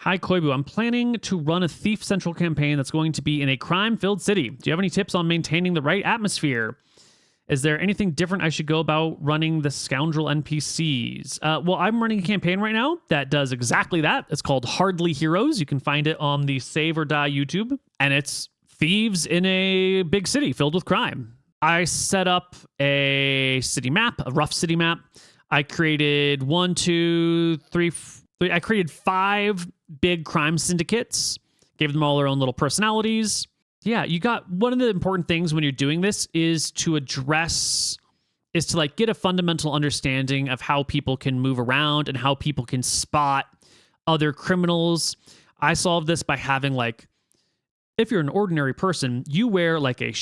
Hi, Koibu. I'm planning to run a Thief Central campaign that's going to be in a crime-filled city. Do you have any tips on maintaining the right atmosphere? Is there anything different I should go about running the scoundrel NPCs? Well, I'm running a campaign right now that does exactly that. It's called Hardly Heroes. You can find it on the Save or Die YouTube. And it's thieves in a big city filled with crime. I set up a city map, a rough city map. I created I created 5 big crime syndicates, gave them all their own little personalities. Yeah, you got one of the important things when you're doing this is to like get a fundamental understanding of how people can move around and how people can spot other criminals. I solved this by having like, if you're an ordinary person, you wear like a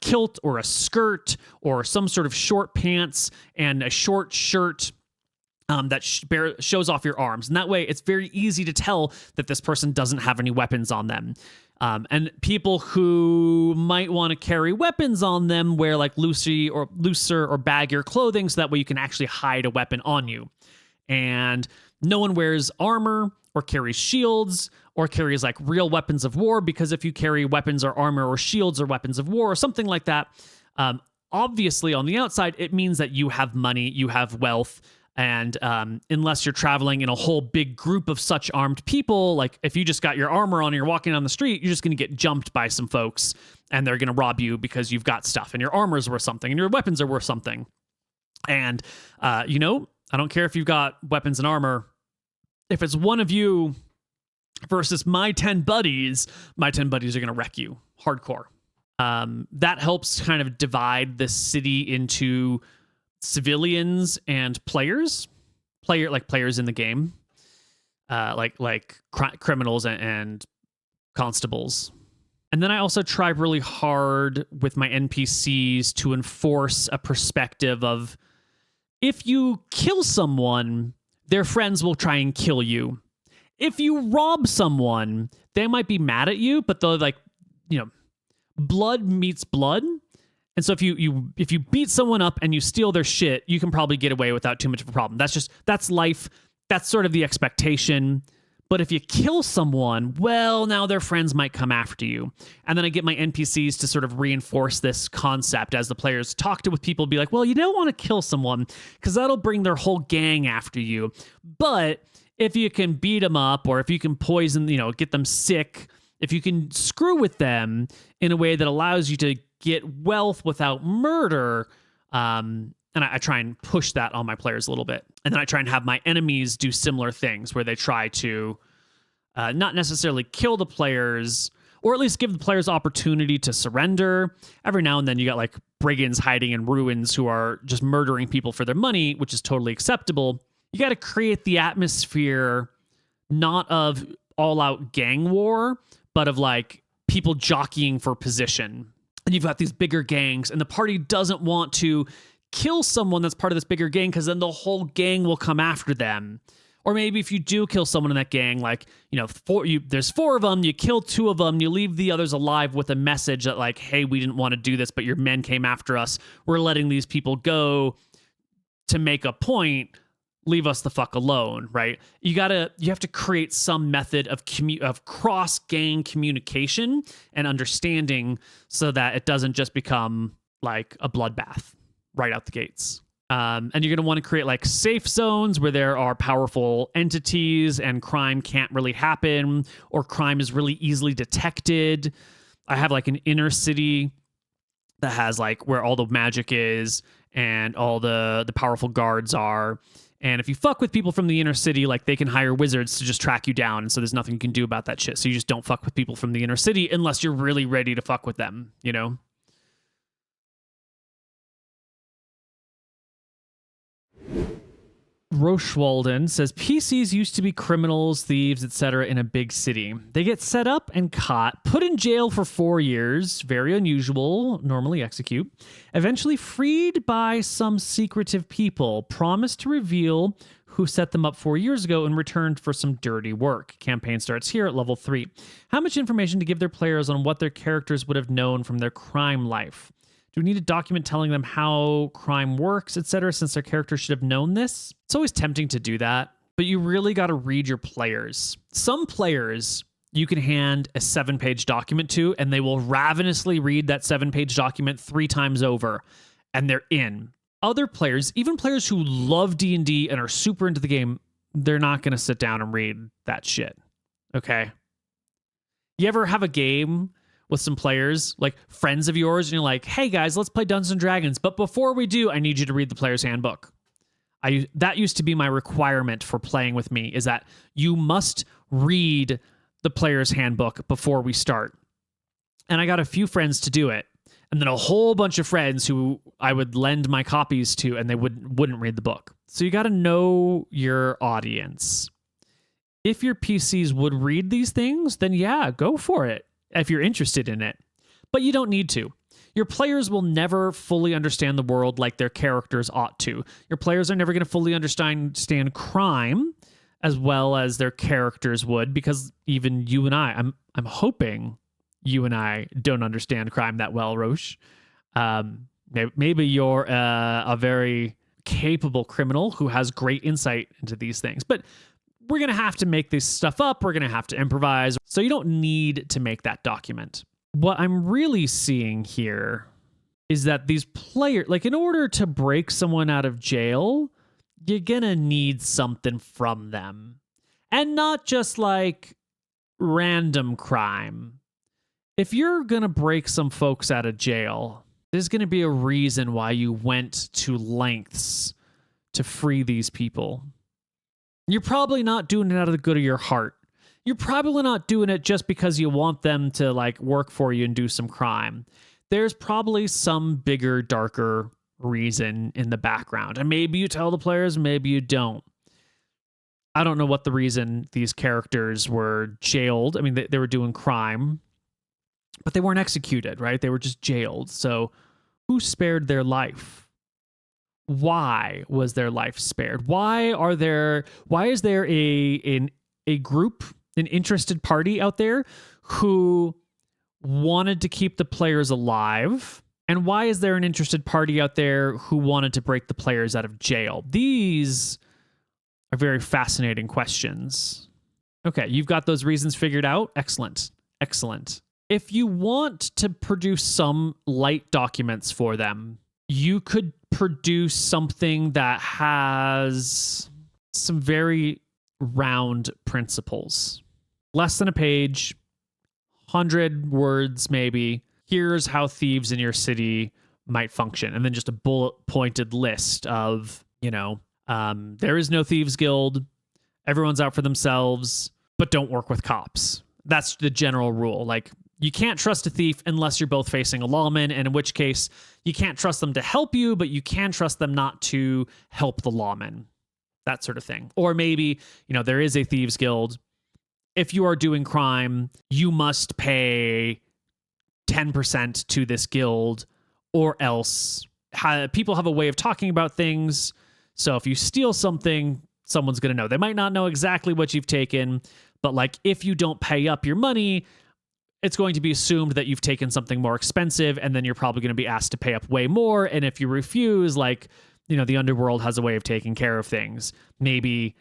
kilt or a skirt or some sort of short pants and a short shirt that shows off your arms. And that way, it's very easy to tell that this person doesn't have any weapons on them. And people who might want to carry weapons on them wear like looser or baggier clothing, so that way you can actually hide a weapon on you. And no one wears armor or carries shields or carries like real weapons of war, because if you carry weapons or armor or shields or weapons of war or something like that, obviously on the outside, it means that you have money, you have wealth. And unless you're traveling in a whole big group of such armed people, like if you just got your armor on and you're walking on the street, you're just going to get jumped by some folks and they're going to rob you because you've got stuff and your armor is worth something and your weapons are worth something. And, I don't care if you've got weapons and armor. If it's one of you versus my 10 buddies are going to wreck you hardcore. That helps kind of divide the city into civilians and players in the game, like criminals and constables. And then I also try really hard with my NPCs to enforce a perspective of, if you kill someone, their friends will try and kill you. If you rob someone, they might be mad at you, but they'll blood meets blood. And so if you beat someone up and you steal their shit, you can probably get away without too much of a problem. That's life. That's sort of the expectation. But if you kill someone, well, now their friends might come after you. And then I get my NPCs to sort of reinforce this concept as the players talk with people, be like, well, you don't want to kill someone because that'll bring their whole gang after you. But if you can beat them up, or if you can poison, get them sick, if you can screw with them in a way that allows you to get wealth without murder, and I try and push that on my players a little bit. And then I try and have my enemies do similar things where they try to not necessarily kill the players, or at least give the players opportunity to surrender. Every now and then you got like brigands hiding in ruins who are just murdering people for their money, which is totally acceptable. You got to create the atmosphere not of all-out gang war, but of like people jockeying for position. And you've got these bigger gangs, and the party doesn't want to kill someone that's part of this bigger gang, because then the whole gang will come after them. Or maybe if you do kill someone in that gang, like, there's 4 of them, you kill 2 of them, you leave the others alive with a message that like, hey, we didn't want to do this, but your men came after us. We're letting these people go to make a point. Leave us the fuck alone, right? You have to create some method of cross-gang communication and understanding, so that it doesn't just become like a bloodbath right out the gates. And you're going to want to create like safe zones where there are powerful entities and crime can't really happen, or crime is really easily detected. I have like an inner city that has like where all the magic is and all the powerful guards are. And if you fuck with people from the inner city, like, they can hire wizards to just track you down. And so there's nothing you can do about that shit. So you just don't fuck with people from the inner city unless you're really ready to fuck with them, Rochwalden says PCs used to be criminals, thieves, etc. in a big city. They get set up and caught, put in jail for 4 years, very unusual, normally execute, eventually freed by some secretive people, promised to reveal who set them up 4 years ago in return for some dirty work. Campaign starts here at level 3. How much information to give their players on what their characters would have known from their crime life? Do we need a document telling them how crime works, etc., since their characters should have known this? It's always tempting to do that, but you really got to read your players. Some players you can hand a 7-page document to, and they will ravenously read that 7-page document 3 times over, and they're in. Other players, even players who love D&D and are super into the game, they're not going to sit down and read that shit. Okay? You ever have a game with some players, like friends of yours, and you're like, hey guys, let's play Dungeons & Dragons, but before we do, I need you to read the player's handbook. That used to be my requirement for playing with me, is that you must read the player's handbook before we start. And I got a few friends to do it, and then a whole bunch of friends who I would lend my copies to, and they wouldn't read the book. So you got to know your audience. If your PCs would read these things, then yeah, go for it if you're interested in it. But you don't need to. Your players will never fully understand the world like their characters ought to. Your players are never going to fully understand crime as well as their characters would, because even you and I'm hoping you and I don't understand crime that well, Roche. Maybe you're a very capable criminal who has great insight into these things. But we're going to have to make this stuff up. We're going to have to improvise. So you don't need to make that document. What I'm really seeing here is that these players, like in order to break someone out of jail, you're going to need something from them. And not just like random crime. If you're going to break some folks out of jail, there's going to be a reason why you went to lengths to free these people. You're probably not doing it out of the good of your heart. You're probably not doing it just because you want them to like work for you and do some crime. There's probably some bigger, darker reason in the background. And maybe you tell the players, maybe you don't. I don't know what the reason these characters were jailed. I mean, they were doing crime, but they weren't executed, right? They were just jailed. So who spared their life? Why was their life spared? Why is there a group, an interested party out there who wanted to keep the players alive? And why is there an interested party out there who wanted to break the players out of jail? These are very fascinating questions. Okay, you've got those reasons figured out. Excellent. Excellent. If you want to produce some light documents for them, you could produce something that has some very round principles. Less than a page, 100 words maybe. Here's how thieves in your city might function. And then just a bullet-pointed list of, there is no thieves guild. Everyone's out for themselves, but don't work with cops. That's the general rule. Like, you can't trust a thief unless you're both facing a lawman, and in which case you can't trust them to help you, but you can trust them not to help the lawman. That sort of thing. Or maybe, there is a thieves guild. If you are doing crime, you must pay 10% to this guild, or else people have a way of talking about things. So if you steal something, someone's going to know. They might not know exactly what you've taken, but like if you don't pay up your money, it's going to be assumed that you've taken something more expensive, and then you're probably going to be asked to pay up way more. And if you refuse, the underworld has a way of taking care of things. Maybe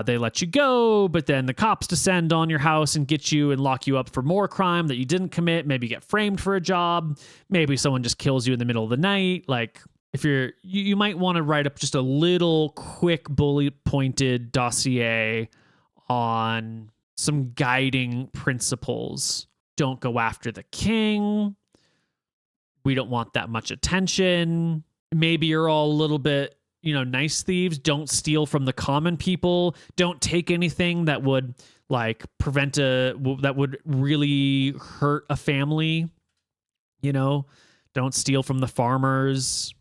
they let you go, but then the cops descend on your house and get you and lock you up for more crime that you didn't commit. Maybe you get framed for a job. Maybe someone just kills you in the middle of the night. Like, if you might want to write up just a little quick bullet-pointed dossier on some guiding principles. Don't go after the king. We don't want that much attention. Maybe you're all a little bit, nice thieves. Don't steal from the common people. Don't take anything that would that would really hurt a family. Don't steal from the farmers.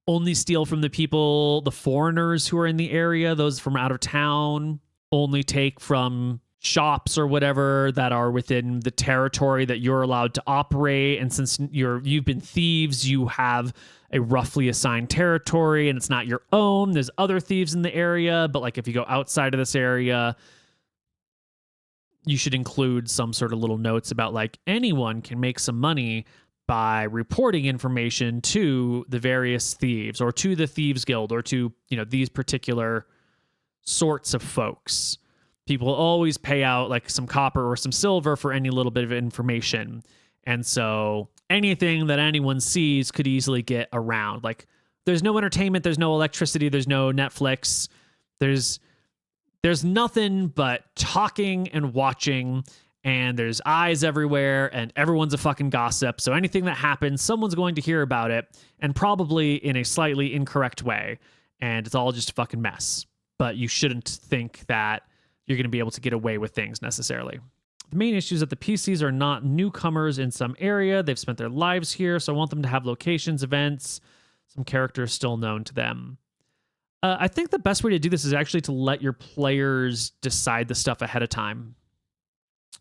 Only steal from the foreigners who are in the area, those from out of town. Only take from shops or whatever that are within the territory that you're allowed to operate. And since you've been thieves, you have a roughly assigned territory and it's not your own. There's other thieves in the area, but if you go outside of this area, you should include some sort of little notes about anyone can make some money by reporting information to the various thieves or to the thieves guild or to, these particular sorts of folks. People always pay out like some copper or some silver for any little bit of information. And so anything that anyone sees could easily get around. Like there's no entertainment, there's no electricity, there's no Netflix. There's nothing but talking and watching, and there's eyes everywhere, and everyone's a fucking gossip. So anything that happens, someone's going to hear about it, and probably in a slightly incorrect way. And it's all just a fucking mess. But you shouldn't think that you're going to be able to get away with things necessarily. The main issue is that the PCs are not newcomers in some area. They've spent their lives here, so I want them to have locations, events, some characters still known to them. I think the best way to do this is actually to let your players decide the stuff ahead of time.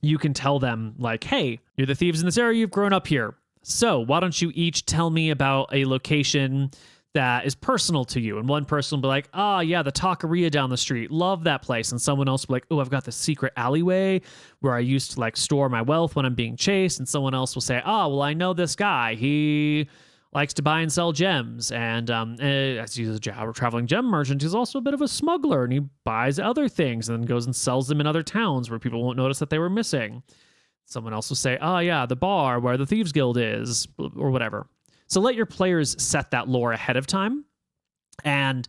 You can tell them, like, hey, you're the thieves in this area, you've grown up here. So why don't you each tell me about a location that is personal to you? And one person will be like, oh yeah, the taqueria down the street, love that place. And someone else will be like, oh, I've got the secret alleyway where I used to like store my wealth when I'm being chased. And someone else will say, oh, well, I know this guy, he likes to buy and sell gems, and as he's a traveling gem merchant, he's also a bit of a smuggler, and he buys other things and then goes and sells them in other towns where people won't notice that they were missing. Someone else will say, oh yeah, the bar where the Thieves Guild is, or whatever. So let your players set that lore ahead of time and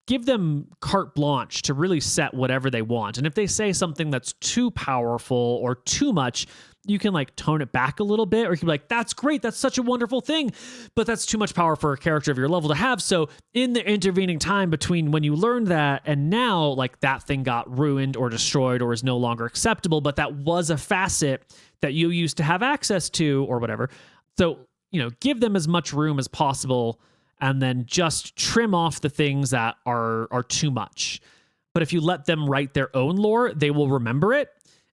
give them carte blanche to really set whatever they want. And if they say something that's too powerful or too much, you can like tone it back a little bit, or you can be like, that's great, that's such a wonderful thing, but that's too much power for a character of your level to have. So in the intervening time between when you learned that and now, like that thing got ruined or destroyed or is no longer acceptable, but that was a facet that you used to have access to or whatever. So, give them as much room as possible and then just trim off the things that are too much. But if you let them write their own lore, they will remember it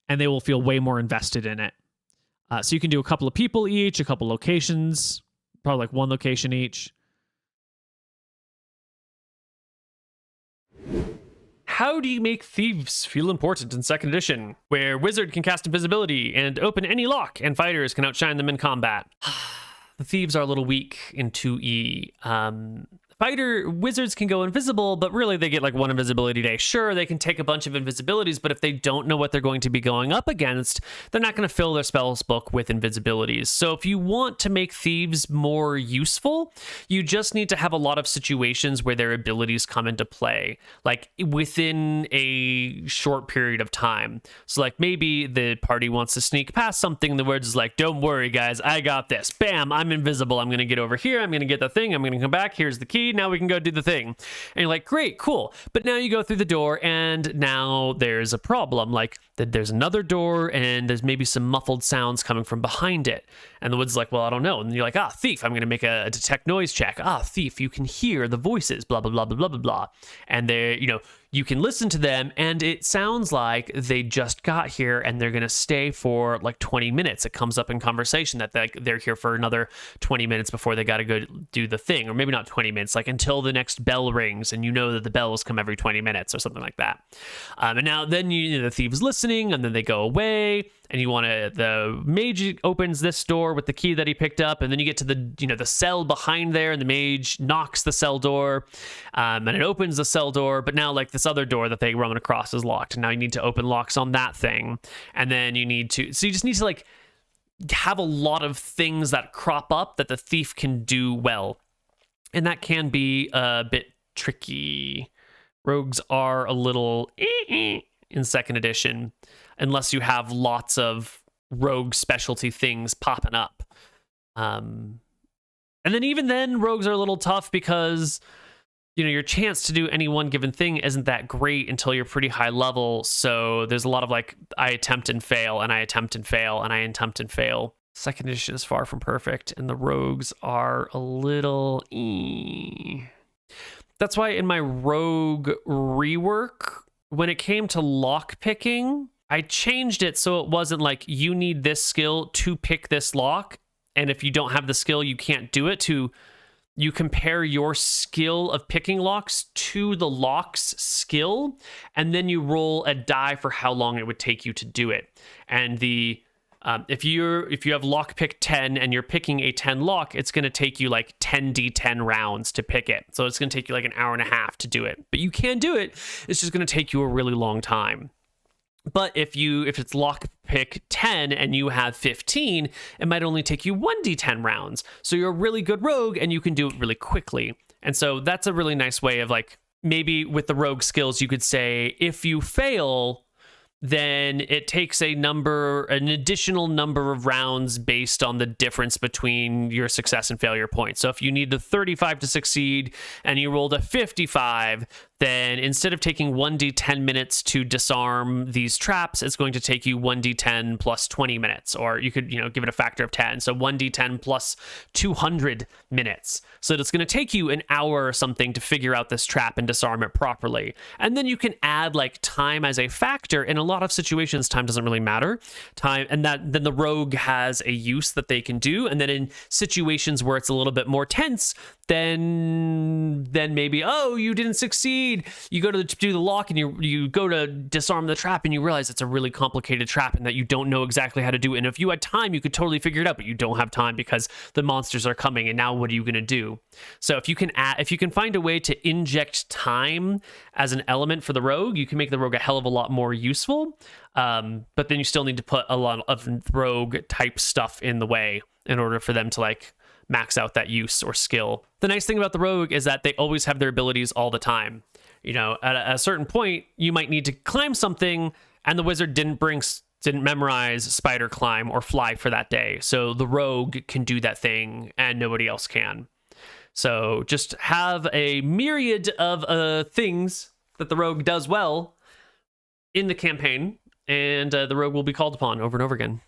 and they will feel way more invested in it. So you can do a couple of people each, a couple locations, probably like one location each. How do you make thieves feel important in 2nd edition, where wizard can cast invisibility and open any lock, and fighters can outshine them in combat? The thieves are a little weak in 2E. Wizards can go invisible, but really they get like 1 invisibility day. Sure, they can take a bunch of invisibilities, but if they don't know what they're going to be going up against, they're not going to fill their spells book with invisibilities. So if you want to make thieves more useful, you just need to have a lot of situations where their abilities come into play, like within a short period of time. So like maybe the party wants to sneak past something, the words is like, don't worry guys, I got this. Bam, I'm invisible. I'm going to get over here. I'm going to get the thing. I'm going to come back. Here's the key. Now we can go do the thing. And you're like, great, cool. But now you go through the door and now there's a problem. Like there's another door and there's maybe some muffled sounds coming from behind it. And the wood's like, well, I don't know. And you're like, thief, I'm going to make a detect noise check. Thief, you can hear the voices, blah, blah, blah, blah, blah, blah, blah. And they're, you can listen to them and it sounds like they just got here and they're going to stay for like 20 minutes. It comes up in conversation that they're here for another 20 minutes before they got to go do the thing. Or maybe not 20 minutes, like until the next bell rings and you know that the bells come every 20 minutes or something like that. And now then the thief's listening and then they go away and the mage opens this door with the key that he picked up, and then you get to the cell behind there, and the mage knocks the cell door, and it opens the cell door, but now like this other door that they run across is locked, and now you need to open locks on that thing, and then you just need to like have a lot of things that crop up that the thief can do well, and that can be a bit tricky. Rogues are a little in 2nd edition, unless you have lots of rogue specialty things popping up. And then even then, rogues are a little tough because, your chance to do any one given thing isn't that great until you're pretty high level. So there's a lot of like, I attempt and fail, and I attempt and fail, and I attempt and fail. 2nd edition is far from perfect, and the rogues are a little... That's why in my rogue rework, when it came to lock picking, I changed it so it wasn't like you need this skill to pick this lock, and if you don't have the skill, you can't do it. You compare your skill of picking locks to the lock's skill, and then you roll a die for how long it would take you to do it. And the If you have lockpick 10 and you're picking a 10 lock, it's going to take you like 10d10 rounds to pick it. So it's going to take you like an hour and a half to do it. But you can do it. It's just going to take you a really long time. But if it's lockpick 10 and you have 15, it might only take you 1d10 rounds. So you're a really good rogue and you can do it really quickly. And so that's a really nice way of like, maybe with the rogue skills, you could say if you fail, then it takes an additional number of rounds based on the difference between your success and failure points. So if you need a 35 to succeed and you rolled a 55, then instead of taking 1d10 minutes to disarm these traps, it's going to take you 1d10 plus 20 minutes, or you could, give it a factor of 10. So 1d10 plus 200 minutes. So it's going to take you an hour or something to figure out this trap and disarm it properly. And then you can add like time as a factor. In a lot of situations, time doesn't really matter. Then the rogue has a use that they can do. And then in situations where it's a little bit more tense, then maybe, oh, you didn't succeed. You go to do the lock and you go to disarm the trap and you realize it's a really complicated trap and that you don't know exactly how to do it. And if you had time, you could totally figure it out, but you don't have time because the monsters are coming. And now what are you going to do? So if you can find a way to inject time as an element for the rogue, you can make the rogue a hell of a lot more useful. But then you still need to put a lot of rogue type stuff in the way in order for them to like max out that use or skill. The nice thing about the rogue is that they always have their abilities all the time. At a certain point, you might need to climb something and the wizard didn't memorize spider climb or fly for that day. So the rogue can do that thing and nobody else can. So just have a myriad of things that the rogue does well in the campaign, and the rogue will be called upon over and over again.